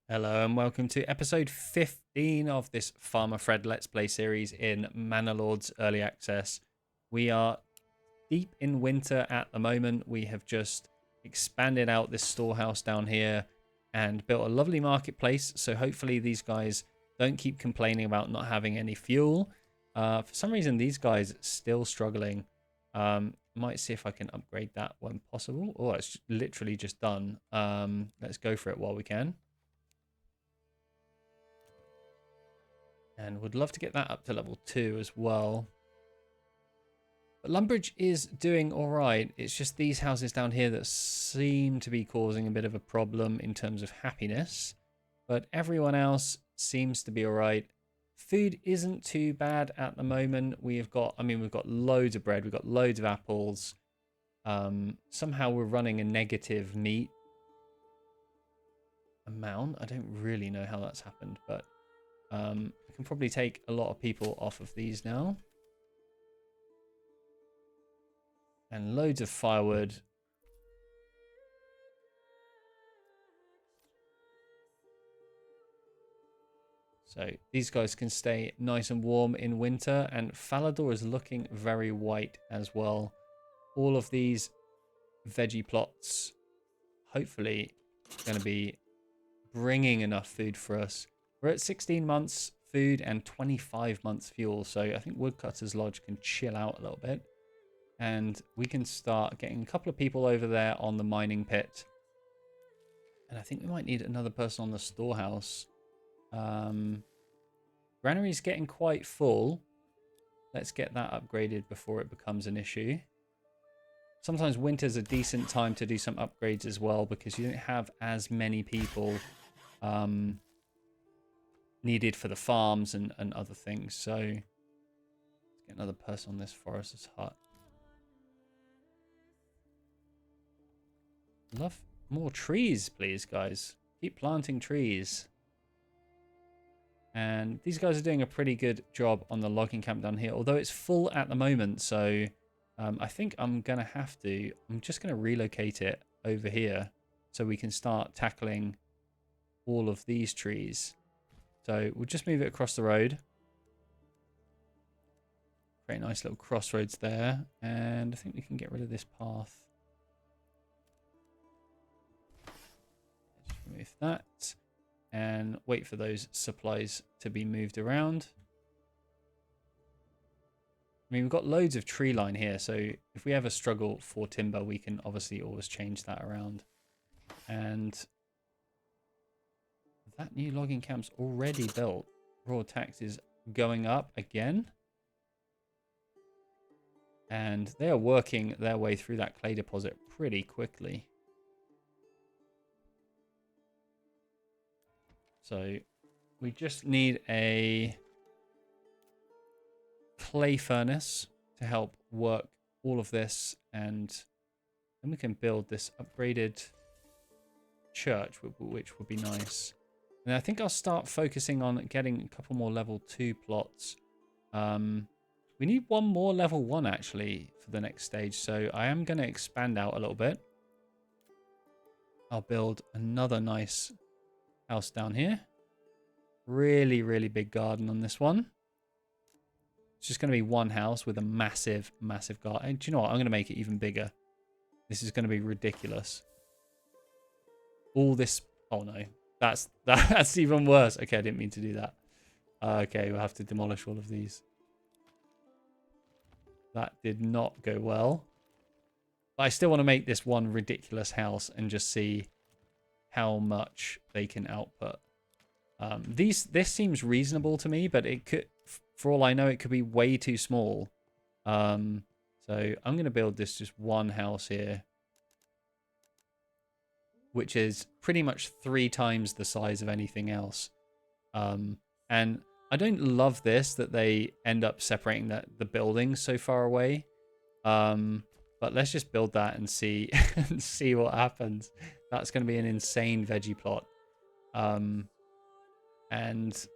Hello and welcome to episode 15 of this Farmer Fred Let's Play series in Manor Early Access. We are deep in winter at the moment. We have just expanded out this storehouse down here and built a lovely marketplace. So hopefully these guys don't keep complaining about not having any fuel. For some reason, these guys are still struggling. Might see if I can upgrade that when possible. Oh, it's literally just done. Let's go for it while we can. And would love to get that up to level 2 as well. But Lumbridge is doing all right. It's just these houses down here that seem to be causing a bit of a problem in terms of happiness. But everyone else seems to be all right. Food isn't too bad at the moment. We've got loads of bread. We've got loads of apples. Somehow we're running a negative meat amount. I don't really know how that's happened, but I can probably take a lot of people off of these now. And loads of firewood. So these guys can stay nice and warm in winter. And Falador is looking very white as well. All of these veggie plots hopefully going to be bringing enough food for us. We're at 16 months food and 25 months fuel. So I think Woodcutter's Lodge can chill out a little bit. And we can start getting a couple of people over there on the mining pit. And I think we might need another person on the storehouse. Granary's getting quite full. Let's get that upgraded before it becomes an issue. Sometimes winter's a decent time to do some upgrades as well, because you don't have as many people needed for the farms and other things. So let's get another person on this forester's hut. Love more trees, please, guys. Keep planting trees. And these guys are doing a pretty good job on the logging camp down here, although it's full at the moment. So I think I'm just going to relocate it over here so we can start tackling all of these trees. So we'll just move it across the road. Create nice little crossroads there. And I think we can get rid of this path. Let's remove that. And wait for those supplies to be moved around. I mean, we've got loads of tree line here, so if we ever struggle for timber, we can obviously always change that around. And that new logging camp's already built. Raw tax is going up again. And they are working their way through that clay deposit pretty quickly. So we just need a clay furnace to help work all of this, and then we can build this upgraded church, which would be nice. And I think I'll start focusing on getting a couple more level 2 plots. We need one more level 1 actually for the next stage, so I am going to expand out a little bit. I'll build another nice house down here. Really, really big garden on this one. It's just going to be one house with a massive, massive garden. Do you know what? I'm going to make it even bigger. This is going to be ridiculous. All this... Oh, no. That's even worse. Okay, I didn't mean to do that. Okay, we'll have to demolish all of these. That did not go well. But I still want to make this one ridiculous house and just see how much they can output. This seems reasonable to me, but it could, for all I know, it could be way too small. So I'm going to build this just one house here, which is pretty much 3 times the size of anything else. And I don't love this, that they end up separating the buildings so far away. But let's just build that and see and see what happens. That's going to be an insane veggie plot. And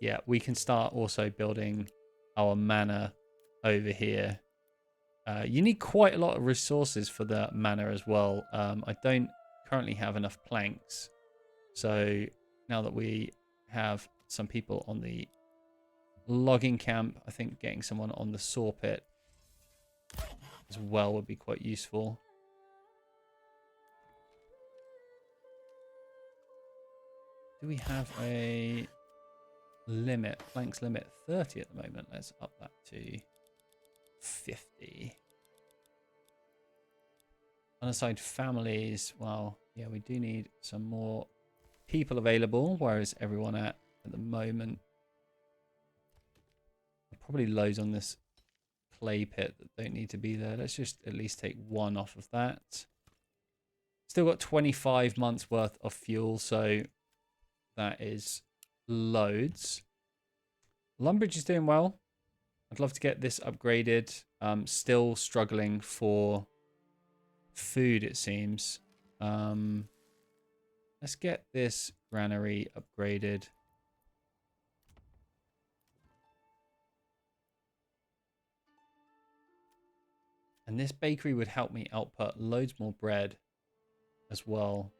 yeah, we can start also building our manor over here. You need quite a lot of resources for the manor as well. I don't currently have enough planks. So now that we have some people on the logging camp, I think getting someone on the saw pit as well would be quite useful. Do we have a limit? Planks limit 30 at the moment. Let's up that to 50. Unassigned families. Well, yeah, we do need some more people available. Where is everyone at the moment? Probably loads on this clay pit that don't need to be there. Let's just at least take one off of that. Still got 25 months worth of fuel, so that is loads. Lumbridge is doing well. I'd love to get this upgraded. Still struggling for food, it seems. Let's get this granary upgraded. And this bakery would help me output loads more bread as well.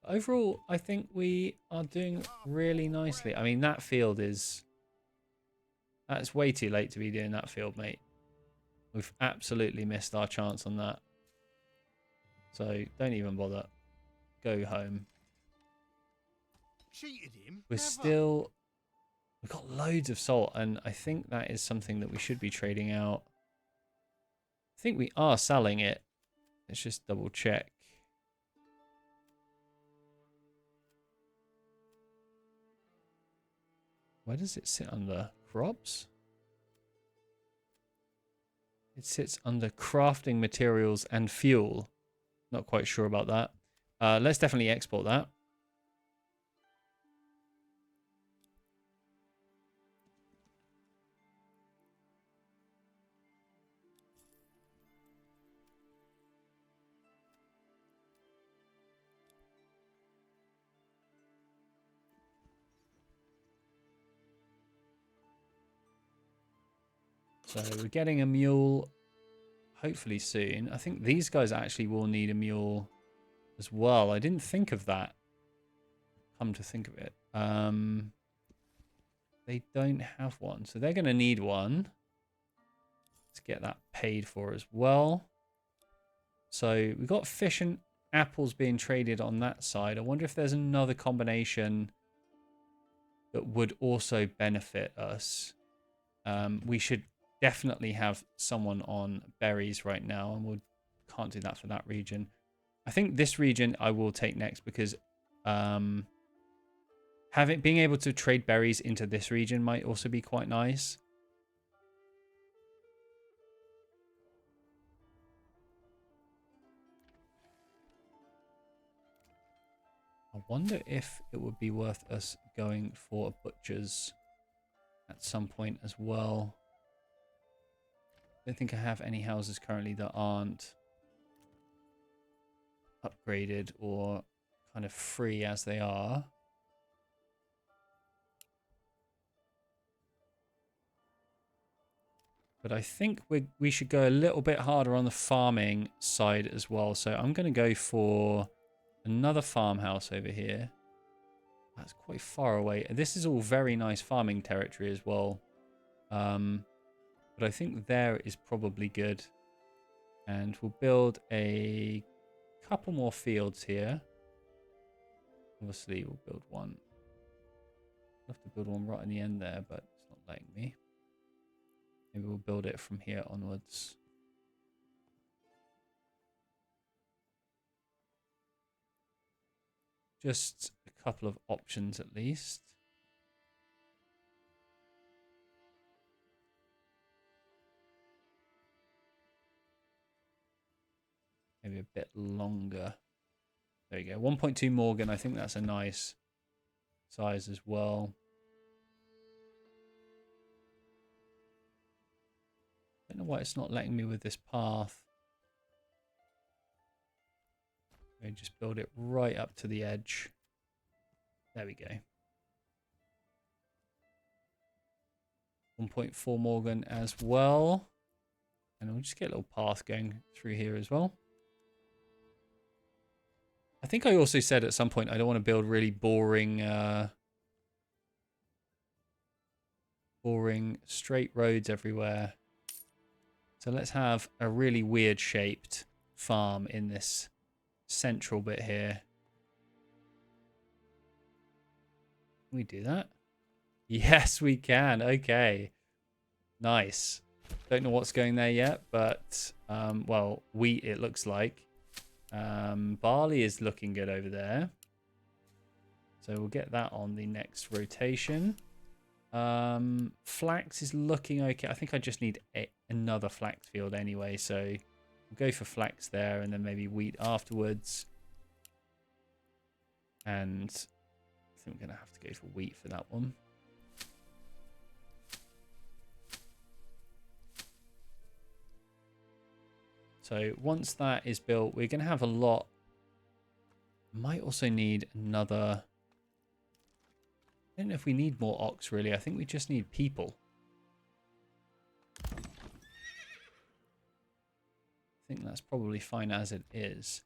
Overall, I think we are doing really nicely. I mean, that field is... That's way too late to be doing that field, mate. We've absolutely missed our chance on that. So, don't even bother. Go home. Cheated him? We're still... We've got loads of salt, and I think that is something that we should be trading out. I think we are selling it. Let's just double check. Where does it sit under? Crops? It sits under crafting materials and fuel. Not quite sure about that. Let's definitely export that. So we're getting a mule hopefully soon. I think these guys actually will need a mule as well. I didn't think of that. Come to think of it. They don't have one. So they're going to need one. Let's get that paid for as well. So we've got fish and apples being traded on that side. I wonder if there's another combination that would also benefit us. We should definitely have someone on berries right now, and we can't do that for that region. I think this region I will take next because being able to trade berries into this region might also be quite nice. I wonder if it would be worth us going for a butcher's at some point as well. I don't think I have any houses currently that aren't upgraded or kind of free as they are. But I think we should go a little bit harder on the farming side as well. So I'm going to go for another farmhouse over here. That's quite far away. This is all very nice farming territory as well. But I think there is probably good. And we'll build a couple more fields here. Obviously, we'll build one. I'll have to build one right in the end there, but it's not letting me. Maybe we'll build it from here onwards. Just a couple of options at least. Maybe a bit longer. There you go. 1.2 Morgan. I think that's a nice size as well. I don't know why it's not letting me with this path. Maybe just build it right up to the edge. There we go. 1.4 Morgan as well. And we'll just get a little path going through here as well. I think I also said at some point I don't want to build really boring straight roads everywhere. So let's have a really weird shaped farm in this central bit here. Can we do that? Yes, we can. Okay. Nice. Don't know what's going there yet, but well, wheat it looks like. Barley is looking good over there. So we'll get that on the next rotation. Flax is looking okay. I think I just need another flax field anyway, so we'll go for flax there and then maybe wheat afterwards. And I think we're going to have to go for wheat for that one. So once that is built, we're going to have a lot. Might also need another. I don't know if we need more ox, really. I think we just need people. I think that's probably fine as it is.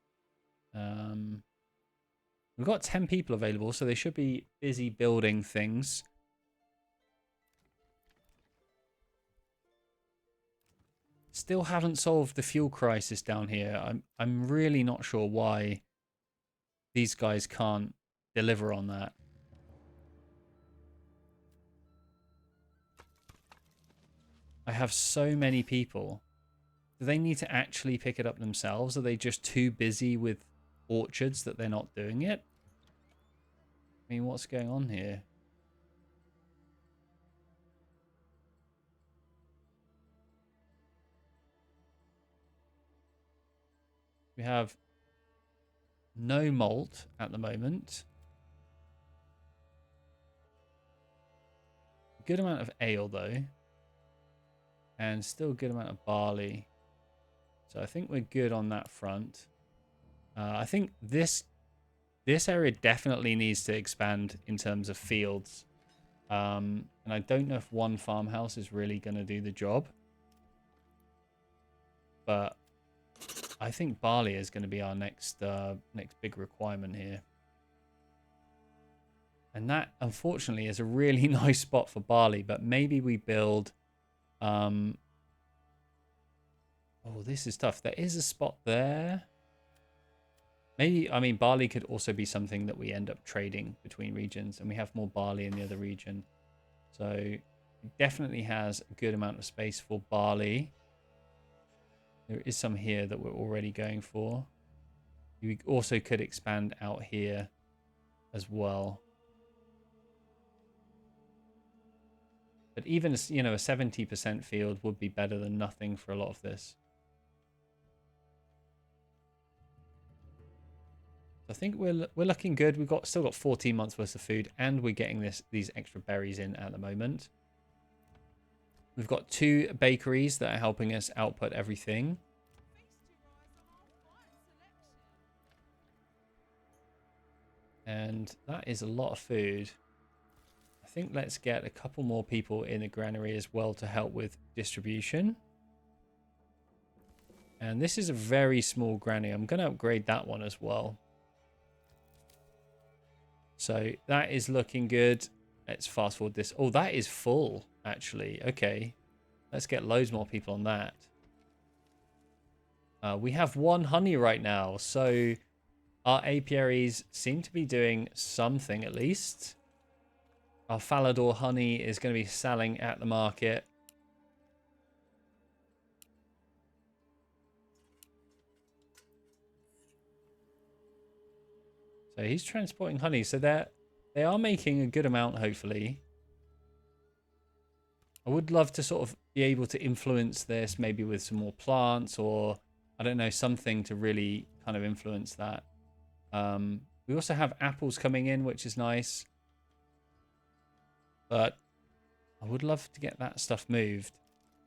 We've got 10 people available, so they should be busy building things. Still haven't solved the fuel crisis down here. I'm really not sure why these guys can't deliver on that. I have so many people. Do they need to actually pick it up themselves? Are they just too busy with orchards that they're not doing it? I mean, what's going on here? We have no malt at the moment. Good amount of ale, though. And still a good amount of barley. So I think we're good on that front. I think this area definitely needs to expand in terms of fields. And I don't know if one farmhouse is really going to do the job. But I think barley is going to be our next big requirement here. And that, unfortunately, is a really nice spot for barley. But maybe we build... oh, this is tough. There is a spot there. Maybe, I mean, barley could also be something that we end up trading between regions. And we have more barley in the other region. So it definitely has a good amount of space for barley. There is some here that we're already going for. We also could expand out here as well. But even, you know, a 70% field would be better than nothing for a lot of this. I think we're looking good. We've still got 14 months worth of food, and we're getting these extra berries in at the moment. We've got 2 bakeries that are helping us output everything. And that is a lot of food. I think let's get a couple more people in the granary as well to help with distribution. And this is a very small granary. I'm going to upgrade that one as well. So that is looking good. Let's fast forward this. Oh, that is full, actually. Okay. Let's get loads more people on that. We have 1 honey right now. So our apiaries seem to be doing something at least. Our Falador honey is going to be selling at the market. So he's transporting honey. So they are making a good amount, hopefully. I would love to sort of be able to influence this maybe with some more plants or, I don't know, something to really kind of influence that. We also have apples coming in, which is nice. But I would love to get that stuff moved.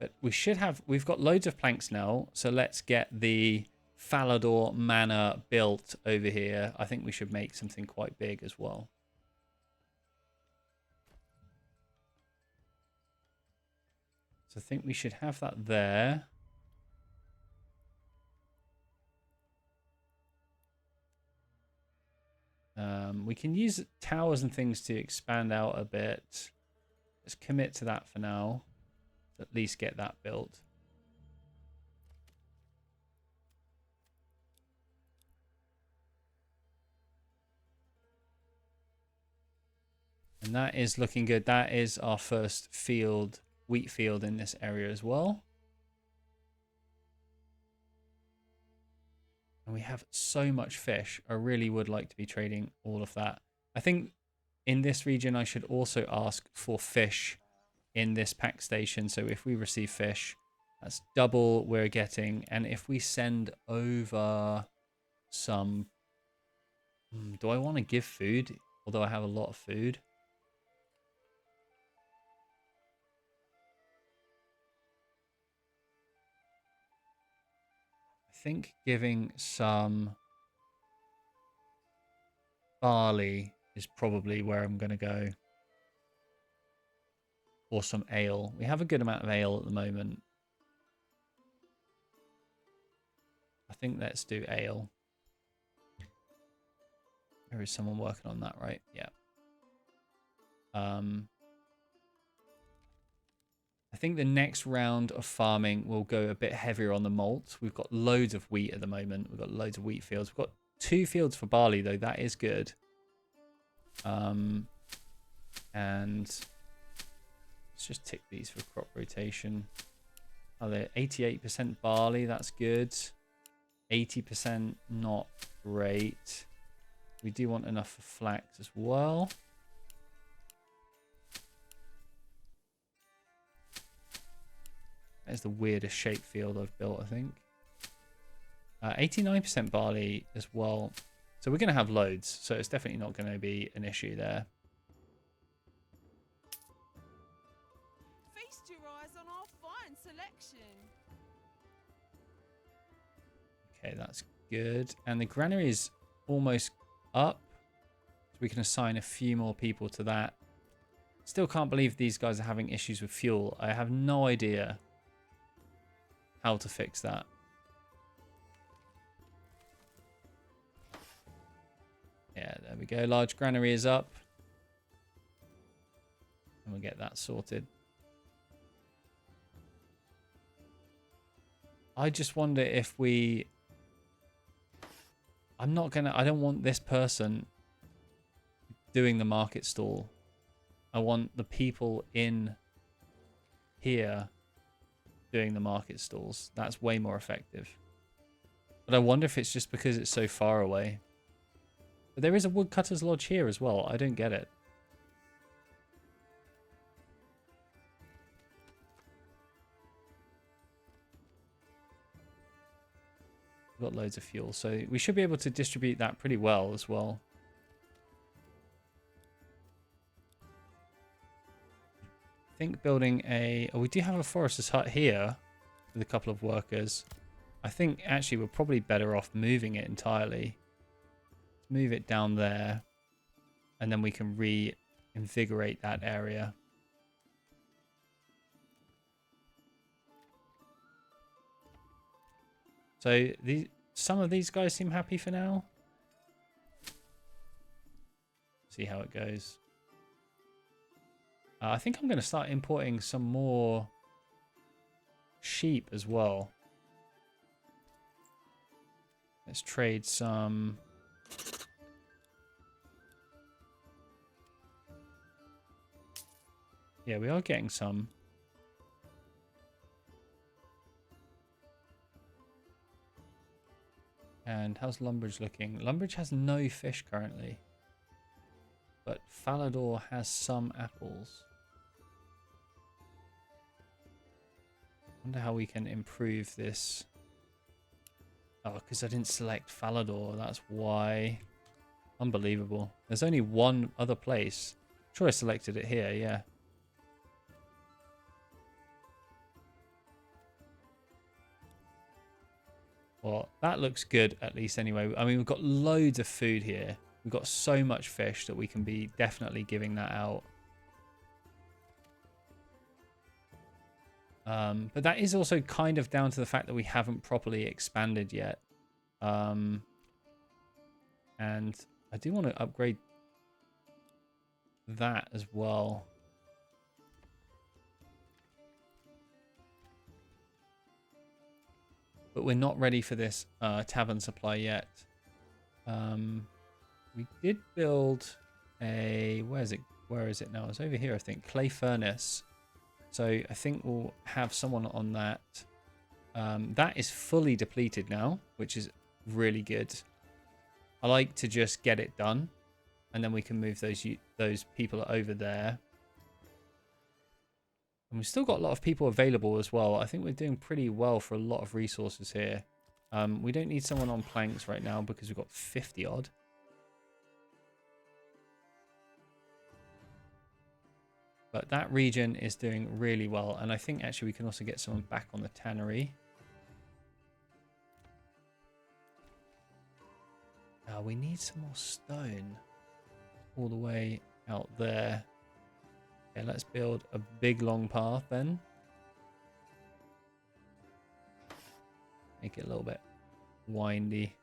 But we've got loads of planks now. So let's get the Falador Manor built over here. I think we should make something quite big as well. So I think we should have that there. We can use towers and things to expand out a bit. Let's commit to that for now. At least get that built. And that is looking good. That is our first field, wheat field in this area as well. And we have so much fish. I really would like to be trading all of that. I think in this region, I should also ask for fish in this pack station. So if we receive fish, that's double we're getting. And if we send over some... do I want to give food? Although I have a lot of food. I think giving some barley is probably where I'm going to go. Or some ale. We have a good amount of ale at the moment. I think let's do ale. There is someone working on that, right? Yeah. I think the next round of farming will go a bit heavier on the malt. We've got loads of wheat at the moment. We've got loads of wheat fields. We've got 2 fields for barley, though. That is good. And let's just tick these for crop rotation. Oh, they're 88% barley. That's good. 80% not great. We do want enough for flax as well. That's the weirdest shape field I've built, I think. 89% barley as well. So we're going to have loads. So it's definitely not going to be an issue there. Feast your eyes on our fine selection. Okay, that's good. And the granary is almost up. So we can assign a few more people to that. Still can't believe these guys are having issues with fuel. I have no idea how to fix that. Yeah, there we go. Large granary is up. And we'll get that sorted. I just wonder if we... I don't want this person doing the market stall. I want the people in here doing the market stalls. That's way more effective. But I wonder if it's just because it's so far away. But there is a woodcutter's lodge here as well. I don't get it. We've got loads of fuel, so we should be able to distribute that pretty well as well. I think building a... Oh, we do have a forester's hut here with a couple of workers. I think actually we're probably better off moving it entirely. Move it down there, and then we can reinvigorate that area. So some of these guys seem happy for now. See how it goes. I think I'm going to start importing some more sheep as well. Let's trade some... Yeah, we are getting some. And how's Lumbridge looking? Lumbridge has no fish currently. But Falador has some apples. Wonder how we can improve this. Oh, because I didn't select Falador. That's why. Unbelievable. There's only one other place. I'm sure I selected it here, yeah. Well, that looks good at least anyway. I mean, we've got loads of food here. We've got so much fish that we can be definitely giving that out. But that is also kind of down to the fact that we haven't properly expanded yet. And I do want to upgrade that as well. But we're not ready for this tavern supply yet. We did build a... Where is it now? It's over here, I think. Clay furnace. So I think we'll have someone on that. That is fully depleted now, which is really good. I like to just get it done, and then we can move those people over there. And we've still got a lot of people available as well. I think we're doing pretty well for a lot of resources here. We don't need someone on planks right now because we've got 50 odd. But that region is doing really well. And I think actually we can also get someone back on the tannery. We need some more stone all the way out there. Okay, let's build a big long path then. Make it a little bit windy.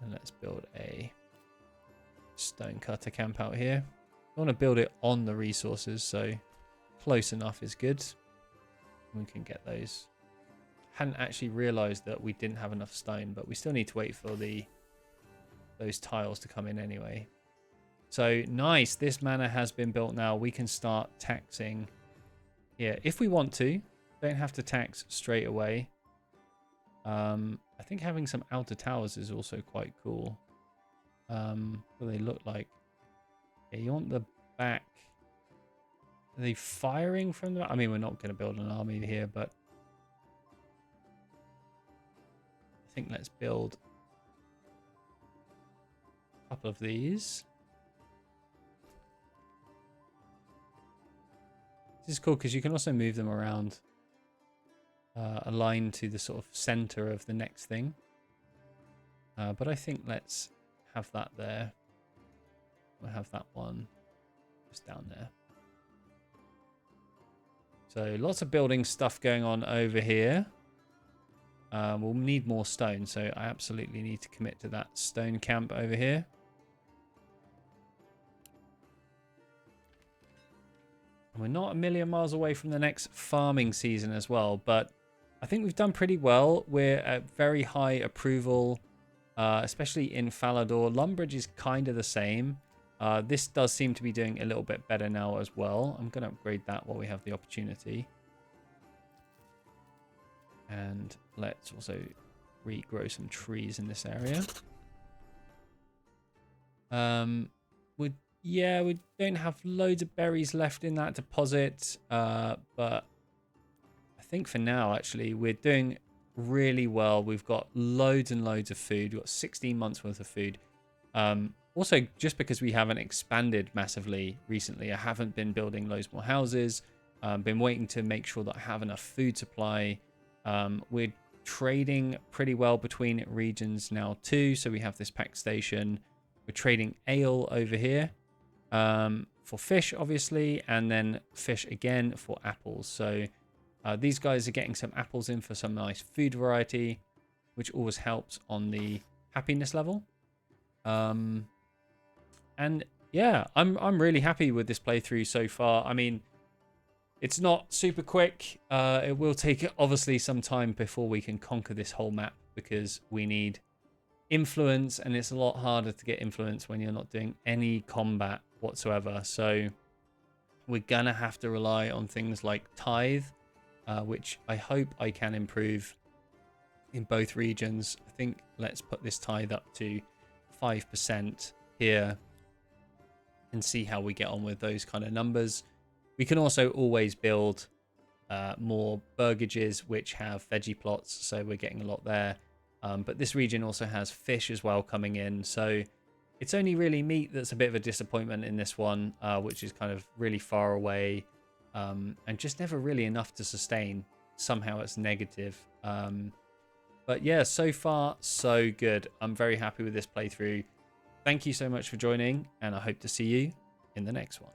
And let's build a stone cutter camp out here. I want to build it on the resources, so close enough is good. We can get those. Hadn't actually realized that we didn't have enough stone, but we still need to wait for those tiles to come in anyway. So nice, this manor has been built now. We can start taxing here if we want to. Don't have to tax straight away. I think having some outer towers is also quite cool. What do they look like? Yeah, you want the back. Are they firing from the... I mean, we're not going to build an army here, but I think let's build a couple of these. This is cool because you can also move them around, aligned to the sort of center of the next thing. But I think let's have that there. We'll have that one just down there. So lots of building stuff going on over here. We'll need more stone, so I absolutely need to commit to that stone camp over here. And we're not a million miles away from the next farming season as well, but I think we've done pretty well. We're at very high approval, especially in Falador. Lumbridge is kind of the same. This does seem to be doing a little bit better now as well. I'm going to upgrade that while we have the opportunity. And let's also regrow some trees in this area. We don't have loads of berries left in that deposit, but I think for now, actually, we're doing really well. We've got loads and loads of food. We've got 16 months worth of food. Also, just because we haven't expanded massively recently, I haven't been building loads more houses. Been waiting to make sure that I have enough food supply. We're trading pretty well between regions now too. So we have this pack station. We're trading ale over here for fish, obviously, and then fish again for apples. So these guys are getting some apples in for some nice food variety, which always helps on the happiness level. And yeah, I'm really happy with this playthrough so far. I mean, it's not super quick. It will take obviously some time before we can conquer this whole map because we need influence, and it's a lot harder to get influence when you're not doing any combat whatsoever. So we're gonna have to rely on things like tithe, which I hope I can improve in both regions. I think let's put this tithe up to 5% here and see how we get on with those kind of numbers. We can also always build more burgages which have veggie plots, so we're getting a lot there. But this region also has fish as well coming in, so it's only really meat that's a bit of a disappointment in this one, which is kind of really far away and just never really enough to sustain. Somehow it's negative. But yeah, so far so good. I'm very happy with this playthrough. Thank you so much for joining, and I hope to see you in the next one.